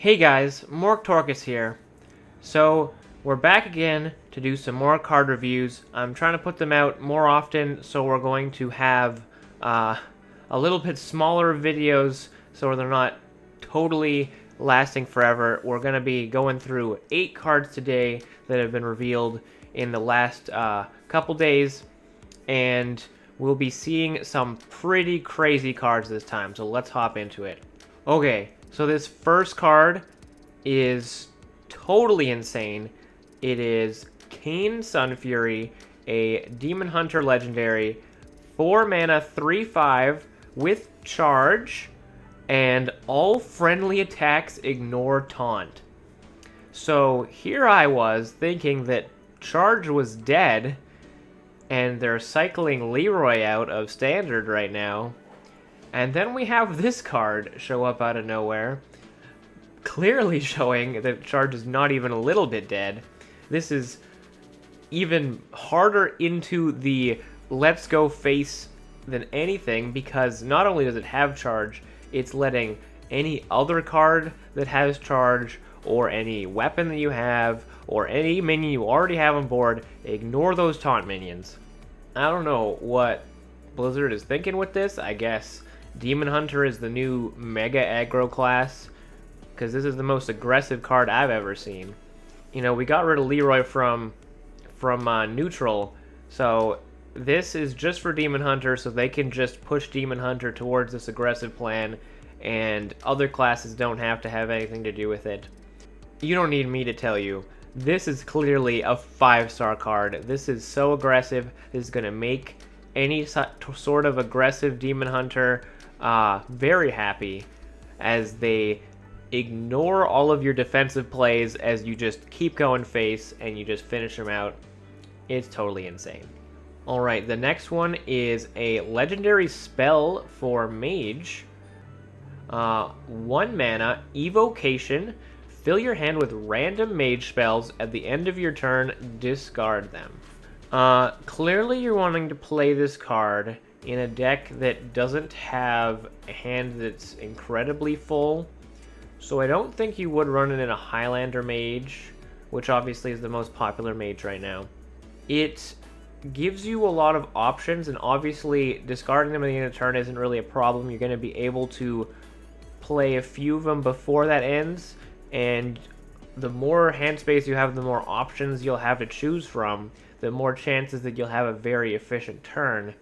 Hey guys, Morktorkus here. So, we're back again to do some more card reviews. I'm trying to put them out more often, so we're going to have a little bit smaller videos so they're not totally lasting forever. We're going to be going through 8 cards today that have been revealed in the last couple days, and we'll be seeing some pretty crazy cards this time, so let's hop into it. Okay, so this first card is totally insane. It is Kayn Sunfury, a Demon Hunter legendary, 4 mana, 3/5 with charge, and all friendly attacks ignore taunt. So here I was thinking that charge was dead, and they're cycling Leroy out of standard right now. And then we have this card show up out of nowhere, clearly showing that charge is not even a little bit dead. This is even harder into the let's go face than anything, because not only does it have charge, it's letting any other card that has charge, or any weapon that you have, or any minion you already have on board, ignore those taunt minions. I don't know what Blizzard is thinking with this. I guess Demon Hunter is the new mega aggro class, because this is the most aggressive card I've ever seen. You know, we got rid of Leroy from neutral, so this is just for Demon Hunter, so they can just push Demon Hunter towards this aggressive plan, and other classes don't have to have anything to do with it. You don't need me to tell you, this is clearly a 5-star card. This is so aggressive. This is going to make any sort of aggressive Demon Hunter very happy, as they ignore all of your defensive plays as you just keep going face and you just finish them out. It's totally insane. Alright, the next one is a legendary spell for Mage. 1 mana, Evocation. Fill your hand with random mage spells. At the end of your turn, discard them. Clearly you're wanting to play this card in a deck that doesn't have a hand that's incredibly full. So I don't think you would run it in a Highlander mage, which obviously is the most popular mage right now. It gives you a lot of options, and obviously discarding them at the end of the turn isn't really a problem. You're going to be able to play a few of them before that ends, and the more hand space you have, the more options you'll have to choose from, the more chances that you'll have a very efficient turn.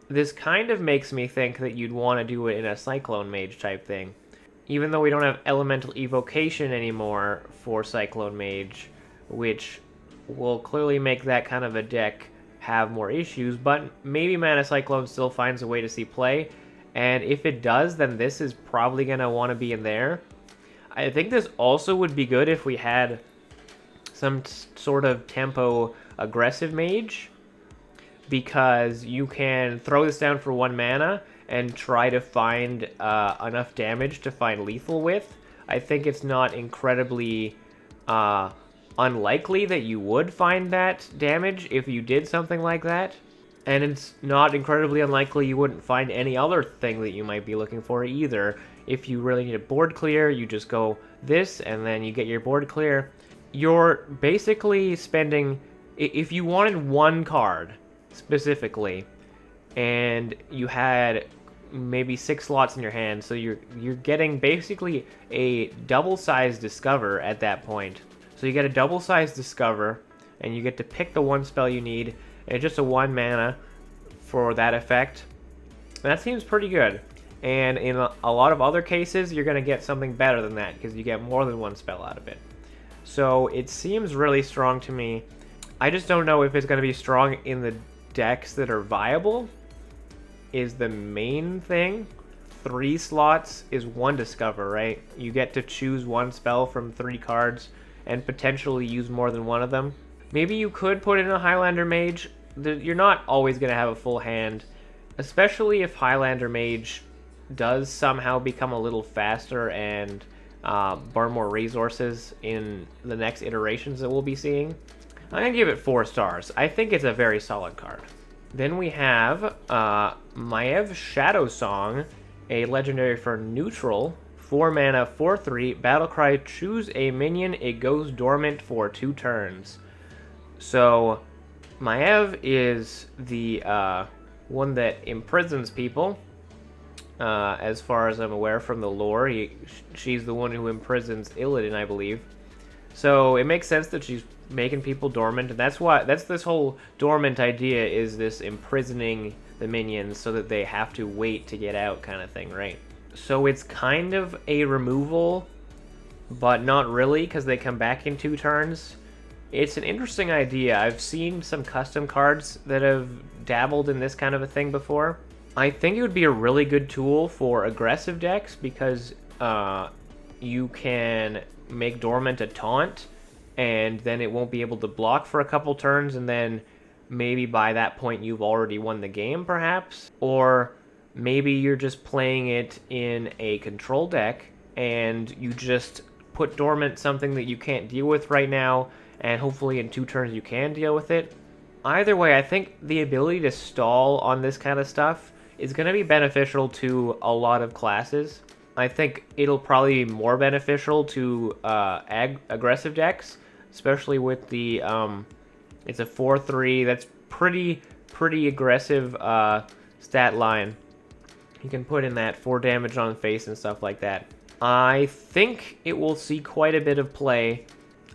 This kind of makes me think that you'd want to do it in a Cyclone Mage type thing. Even though we don't have Elemental Evocation anymore for Cyclone Mage, which will clearly make that kind of a deck have more issues, but maybe Mana Cyclone still finds a way to see play, and if it does, then this is probably going to want to be in there. I think this also would be good if we had some sort of tempo aggressive mage, because you can throw this down for 1 mana and try to find enough damage to find lethal with. I think it's not incredibly unlikely that you would find that damage if you did something like that. And it's not incredibly unlikely you wouldn't find any other thing that you might be looking for either. If you really need a board clear, you just go this, and then you get your board clear. You're basically spending... If you wanted 1 card, specifically, and you had maybe 6 slots in your hand, so you're getting basically a double-sized Discover at that point. So you get a double-sized Discover, and you get to pick the 1 spell you need, and it's just a 1 mana for that effect. And that seems pretty good. And in a lot of other cases, you're going to get something better than that, because you get more than 1 spell out of it. So it seems really strong to me. I just don't know if it's going to be strong in the decks that are viable, is the main thing. 3 slots is 1 Discover, right? You get to choose 1 spell from 3 cards and potentially use more than 1 of them. Maybe you could put in a Highlander Mage. You're not always going to have a full hand, especially if Highlander Mage does somehow become a little faster and burn more resources in the next iterations that we'll be seeing. I'm going to give it 4 stars. I think it's a very solid card. Then we have Maiev Shadowsong, a legendary for neutral, 4 mana, 4/3, Battlecry, choose a minion, it goes dormant for 2 turns. So, Maiev is the one that imprisons people, as far as I'm aware from the lore. She's the one who imprisons Illidan, I believe. So it makes sense that she's making people dormant, and that's this whole dormant idea, is this imprisoning the minions so that they have to wait to get out kind of thing, right? So it's kind of a removal, but not really, because they come back in 2 turns. It's an interesting idea. I've seen some custom cards that have dabbled in this kind of a thing before. I think it would be a really good tool for aggressive decks, because you can make dormant a taunt, and then it won't be able to block for a couple turns, and then maybe by that point you've already won the game, perhaps. Or maybe you're just playing it in a control deck, and you just put dormant something that you can't deal with right now, and hopefully in 2 turns you can deal with it. Either way, I think the ability to stall on this kind of stuff is going to be beneficial to a lot of classes. I think it'll probably be more beneficial to aggressive decks, especially with the it's a 4/3. That's pretty aggressive stat line. You can put in that 4 damage on the face and stuff like that. I think it will see quite a bit of play.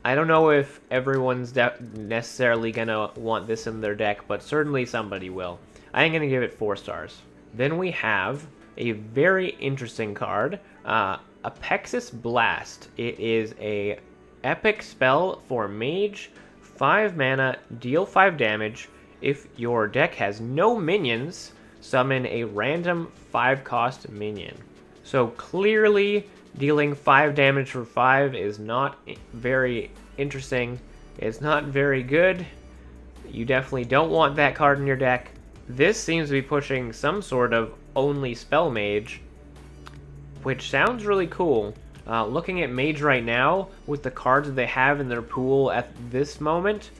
I don't know if everyone's necessarily gonna want this in their deck, but certainly somebody will. I'm gonna give it 4 stars. Then we have a very interesting card, Apexis Blast. It is a epic spell for mage, 5 mana, deal 5 damage. If your deck has no minions, summon a random 5-cost minion. So clearly, dealing 5 damage for 5 is not very interesting. It's not very good. You definitely don't want that card in your deck. This seems to be pushing some sort of only spell mage, which sounds really cool. Looking at mage right now, with the cards that they have in their pool at this moment,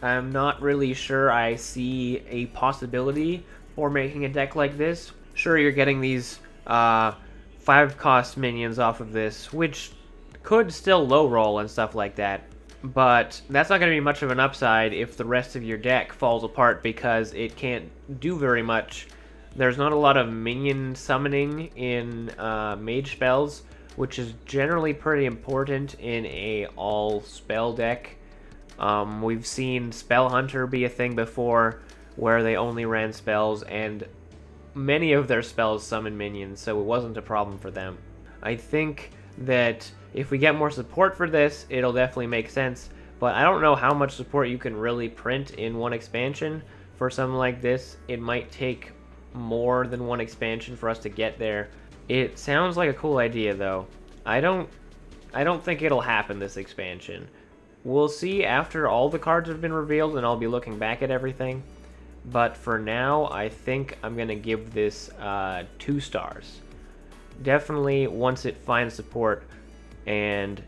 I'm not really sure I see a possibility for making a deck like this. Sure, you're getting these 5-cost minions off of this, which could still low roll and stuff like that, but that's not going to be much of an upside if the rest of your deck falls apart because it can't do very much. There's not a lot of minion summoning in mage spells, which is generally pretty important in a all-spell deck. We've seen Spell Hunter be a thing before, where they only ran spells, and many of their spells summon minions, so it wasn't a problem for them. I think that if we get more support for this, it'll definitely make sense, but I don't know how much support you can really print in one expansion for something like this. It might take more than one expansion for us to get there. It sounds like a cool idea, though. I don't think it'll happen this expansion. We'll see after all the cards have been revealed, and I'll be looking back at everything. But for now, I think I'm going to give this 2 stars. Definitely, once it finds support and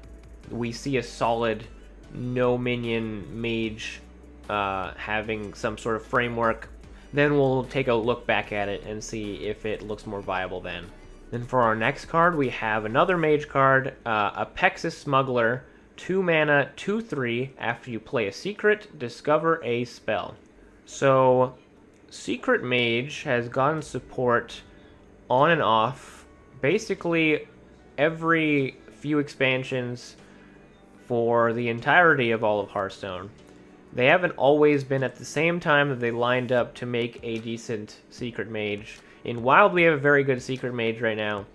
we see a solid no minion mage having some sort of framework, then we'll take a look back at it and see if it looks more viable then. Then for our next card, we have another mage card, Apexis Smuggler, 2 mana, 2/3. After you play a secret, discover a spell. So, Secret Mage has gotten support on and off, basically every few expansions for the entirety of all of Hearthstone. They haven't always been at the same time that they lined up to make a decent Secret Mage. In Wild, we have a very good Secret Mage right now,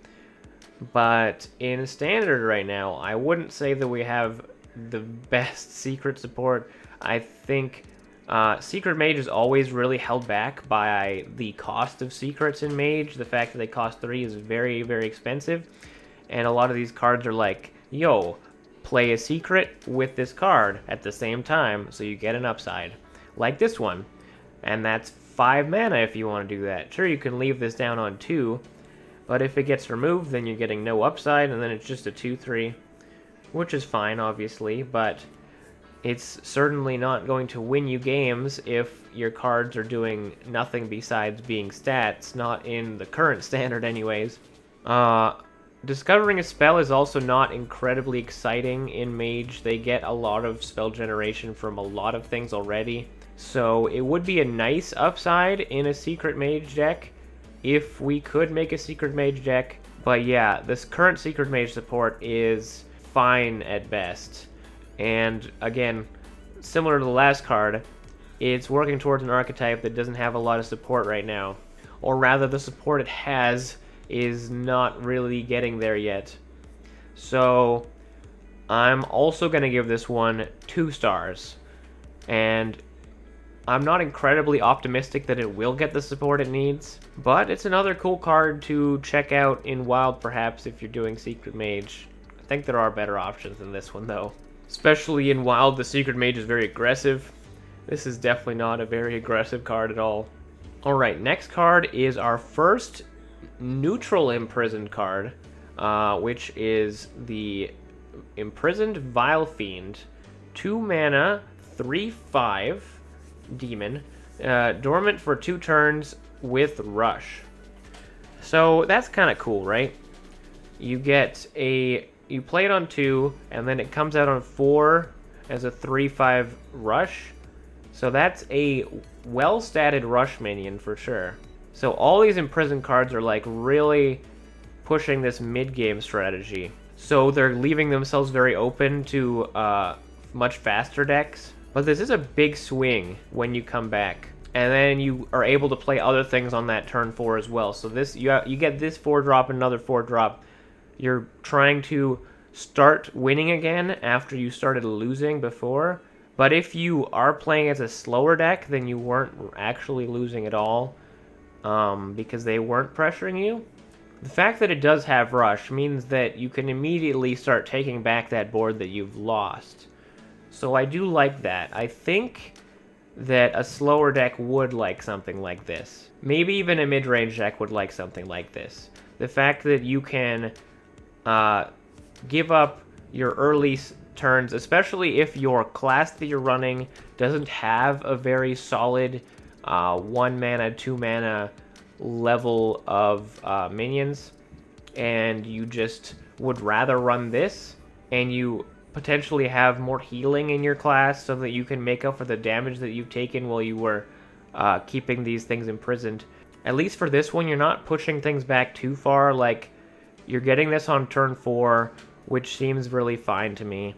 but in Standard right now, I wouldn't say that we have the best secret support. I think Secret Mage is always really held back by the cost of secrets in Mage. The fact that they cost 3 is very, very expensive, and a lot of these cards are like, yo, play a secret with this card at the same time, so you get an upside. Like this one. And that's 5 mana if you want to do that. Sure, you can leave this down on 2, but if it gets removed, then you're getting no upside, and then it's just a 2/3, which is fine, obviously, but it's certainly not going to win you games if your cards are doing nothing besides being stats, not in the current standard anyways. Discovering a spell is also not incredibly exciting in Mage. They get a lot of spell generation from a lot of things already. So it would be a nice upside in a Secret Mage deck if we could make a Secret Mage deck. But yeah, this current Secret Mage support is fine at best. And again, similar to the last card, it's working towards an archetype that doesn't have a lot of support right now. Or rather, the support it has is not really getting there yet. So I'm also going to give this one 2 stars. And I'm not incredibly optimistic that it will get the support it needs, but it's another cool card to check out in Wild perhaps if you're doing Secret Mage. I think there are better options than this one though. Especially in Wild, the Secret Mage is very aggressive. This is definitely not a very aggressive card at all. Alright, next card is our first neutral imprisoned card, which is the Imprisoned Vile Fiend. 2 mana, 3/5 demon, dormant for 2 turns with Rush. So that's kind of cool, right? You play it on 2, and then it comes out on 4 as a 3/5 Rush. So that's a well-statted Rush minion for sure. So all these imprisoned cards are like really pushing this mid-game strategy. So they're leaving themselves very open to much faster decks. But this is a big swing when you come back. And then you are able to play other things on that turn 4 as well. So this you get this 4-drop, another 4-drop. You're trying to start winning again after you started losing before. But if you are playing as a slower deck, then you weren't actually losing at all. Because they weren't pressuring you. The fact that it does have Rush means that you can immediately start taking back that board that you've lost. So I do like that. I think that a slower deck would like something like this. Maybe even a mid-range deck would like something like this. The fact that you can give up your early turns, especially if your class that you're running doesn't have a very solid 1 mana, 2 mana level of minions, and you just would rather run this, and you potentially have more healing in your class so that you can make up for the damage that you've taken while you were keeping these things imprisoned. At least for this one, you're not pushing things back too far. Like, you're getting this on turn 4, which seems really fine to me.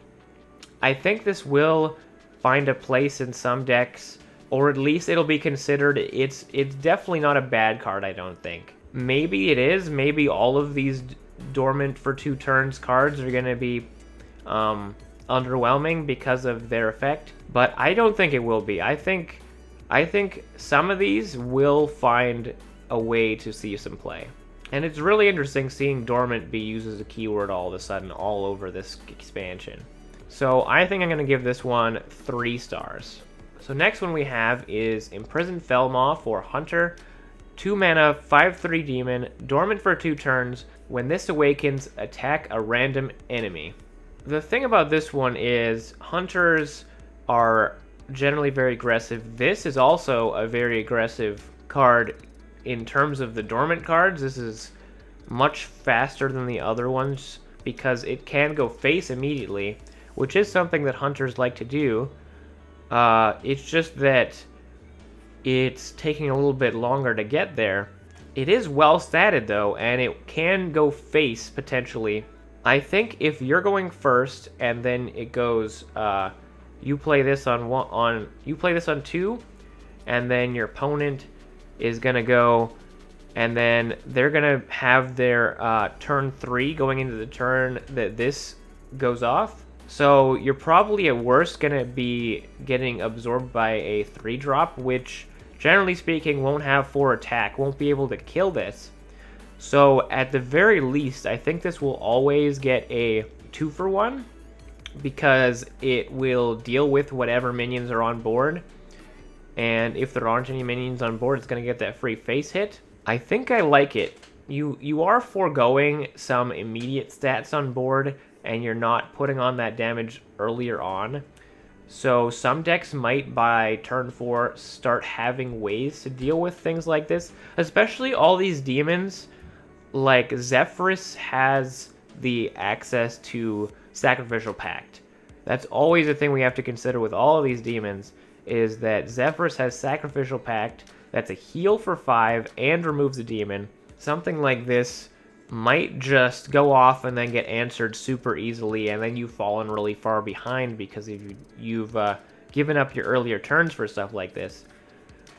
I think this will find a place in some decks, or at least it'll be considered. It's definitely not a bad card, I don't think. Maybe it is. Maybe all of these dormant for 2 turns cards are going to be underwhelming because of their effect, but I don't think it will be. I think some of these will find a way to see some play. And it's really interesting seeing dormant be used as a keyword all of a sudden all over this expansion. So I think I'm going to give this one 3 stars. So next one we have is Imprisoned Felmaw for Hunter. 2 mana, 5/3 demon, dormant for 2 turns. When this awakens, attack a random enemy. The thing about this one is hunters are generally very aggressive. This is also a very aggressive card in terms of the dormant cards. This is much faster than the other ones because it can go face immediately, which is something that hunters like to do. It's just that it's taking a little bit longer to get there. It is well statted though, and it can go face potentially. I think if you're going first and then it goes, you play this on 2, and then your opponent is gonna go, and then they're gonna have their turn 3 going into the turn that this goes off. So you're probably at worst gonna be getting absorbed by a 3-drop, which generally speaking won't have 4 attack, won't be able to kill this. So at the very least, I think this will always get a 2-for-1 because it will deal with whatever minions are on board. And if there aren't any minions on board, it's going to get that free face hit. I think I like it. You are foregoing some immediate stats on board, and you're not putting on that damage earlier on. So some decks might, by turn 4, start having ways to deal with things like this. Especially all these demons like Zephyrus has the access to Sacrificial Pact. That's always a thing we have to consider with all of these demons, is that Zephyrus has Sacrificial Pact, that's a heal for 5 and removes a demon. Something like this might just go off and then get answered super easily, and then you've fallen really far behind because you've given up your earlier turns for stuff like this.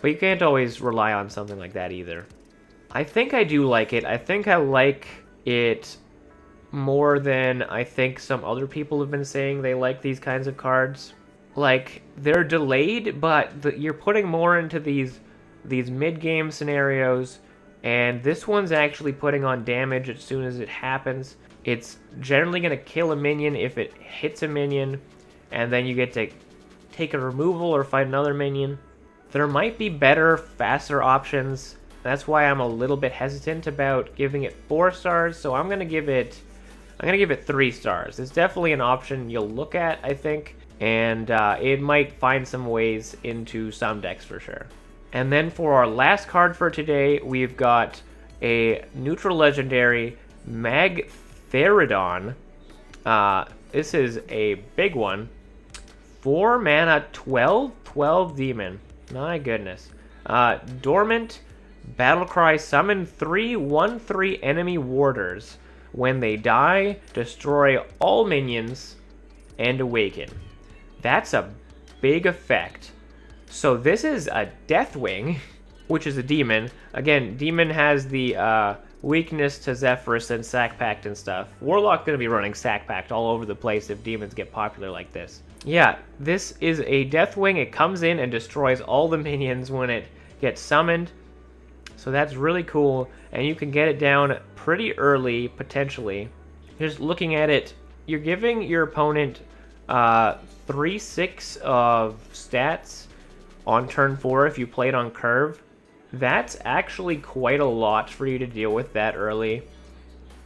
But you can't always rely on something like that either. I think I do like it. I think I like it more than I think some other people have been saying they like these kinds of cards. Like, they're delayed, but you're putting more into these mid-game scenarios, and this one's actually putting on damage as soon as it happens. It's generally going to kill a minion if it hits a minion, and then you get to take a removal or fight another minion. There might be better, faster options. That's why I'm a little bit hesitant about giving it 4 stars, so I'm going to give it 3 stars. It's definitely an option you'll look at, I think, and it might find some ways into some decks for sure. And then for our last card for today, we've got a neutral legendary, Magtherion. This is a big one. 4 mana, 12 demon. My goodness. Dormant, Battlecry, summon 3 1/3 enemy warders. When they die, destroy all minions and awaken. That's a big effect. So this is a Deathwing, which is a demon. Again, demon has the weakness to Zephyrus and Sac Pact and stuff. Warlock's going to be running Sac Pact all over the place if demons get popular like this. Yeah, this is a Deathwing. It comes in and destroys all the minions when it gets summoned. So that's really cool, and you can get it down pretty early, potentially. Just looking at it, you're giving your opponent 3/6 of stats on turn 4 if you play it on curve. That's actually quite a lot for you to deal with that early,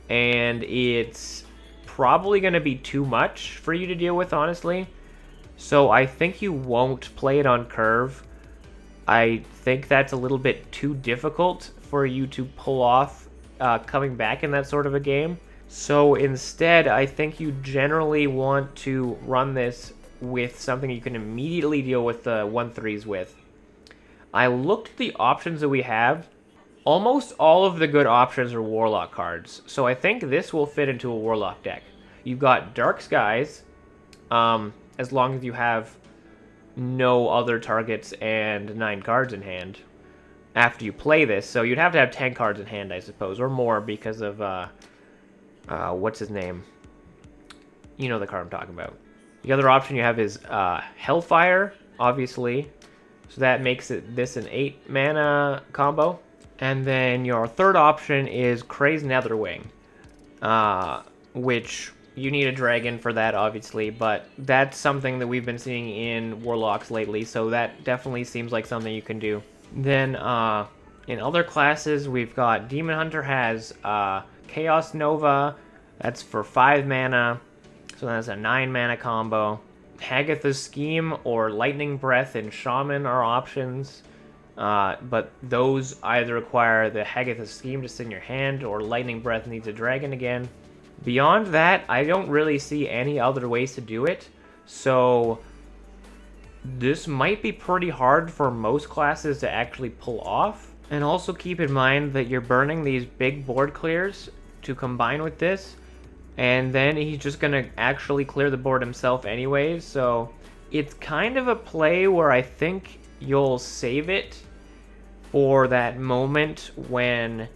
and it's probably going to be too much for you to deal with, honestly. So I think you won't play it on curve. I think that's a little bit too difficult for you to pull off coming back in that sort of a game. So instead, I think you generally want to run this with something you can immediately deal with the 1/3s with. I looked at the options that we have. Almost all of the good options are Warlock cards, so I think this will fit into a Warlock deck. You've got Dark Skies, as long as you have no other targets and 9 cards in hand after you play this. So you'd have to have 10 cards in hand, I suppose, or more because of, what's his name? You know the card I'm talking about. The other option you have is Hellfire, obviously. So that makes this an 8 mana combo. And then your third option is Crazed Netherwing, which you need a dragon for that, obviously, but that's something that we've been seeing in Warlocks lately, so that definitely seems like something you can do. Then in other classes, we've got Demon Hunter has Chaos Nova, that's for 5 mana, so that's a 9 mana combo. Hagatha's Scheme or Lightning Breath and Shaman are options, but those either require the Hagatha's Scheme to sit in your hand, or Lightning Breath needs a dragon again. Beyond that, I don't really see any other ways to do it, so this might be pretty hard for most classes to actually pull off. And also keep in mind that you're burning these big board clears to combine with this, and then he's just going to actually clear the board himself anyways, so it's kind of a play where I think you'll save it for that moment when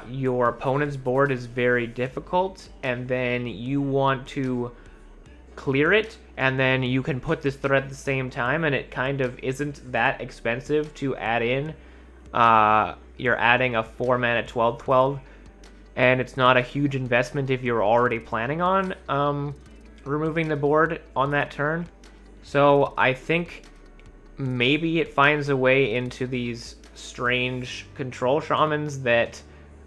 your opponent's board is very difficult, and then you want to clear it, and then you can put this threat at the same time, and it kind of isn't that expensive to add in. You're adding a 4 mana 12/12, and it's not a huge investment if you're already planning on removing the board on that turn. So I think maybe it finds a way into these strange control shamans that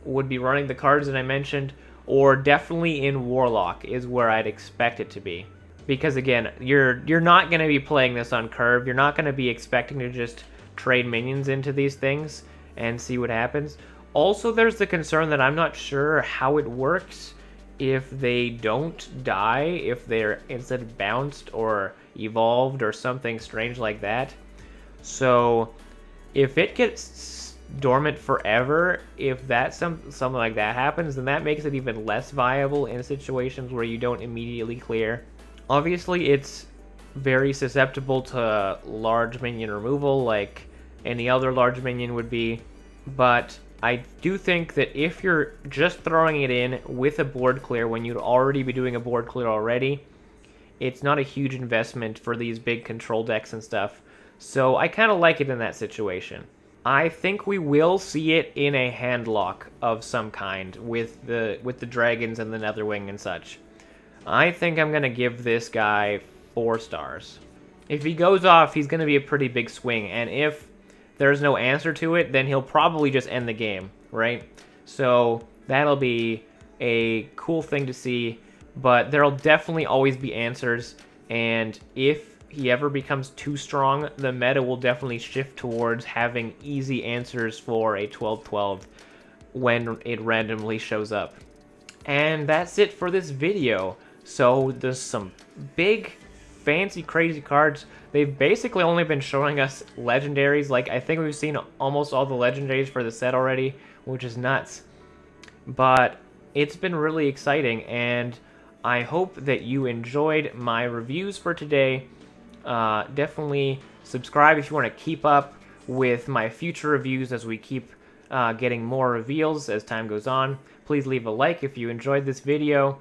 would be running the cards that I mentioned, or definitely in Warlock is where I'd expect it to be. Because again, you're not going to be playing this on curve. You're not going to be expecting to just trade minions into these things and see what happens. Also, there's the concern that I'm not sure how it works if they don't die, if they're instead bounced or evolved or something strange like that. So if it gets dormant forever, if that something like that happens, then that makes it even less viable in situations where you don't immediately clear. Obviously, it's very susceptible to large minion removal like any other large minion would be, but I do think that if you're just throwing it in with a board clear when you'd already be doing a board clear already, it's not a huge investment for these big control decks and stuff. So I kind of like it in that situation. I think we will see it in a handlock of some kind with the dragons and the Netherwing and such. I think I'm going to give this guy 4 stars. If he goes off, he's going to be a pretty big swing, and if there's no answer to it, then he'll probably just end the game, right? So that'll be a cool thing to see, but there'll definitely always be answers, and if he ever becomes too strong, the meta will definitely shift towards having easy answers for a 12-12 when it randomly shows up. And that's it for this video. So there's some big, fancy, crazy cards. They've basically only been showing us legendaries. Like, I think we've seen almost all the legendaries for the set already, which is nuts. But it's been really exciting, and I hope that you enjoyed my reviews for today. Definitely subscribe if you want to keep up with my future reviews as we keep getting more reveals as time goes on. Please leave a like if you enjoyed this video.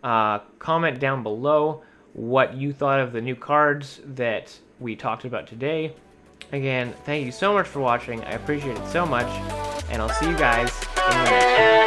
Comment down below what you thought of the new cards that we talked about today. Again, thank you so much for watching. I appreciate it so much, and I'll see you guys in the next one.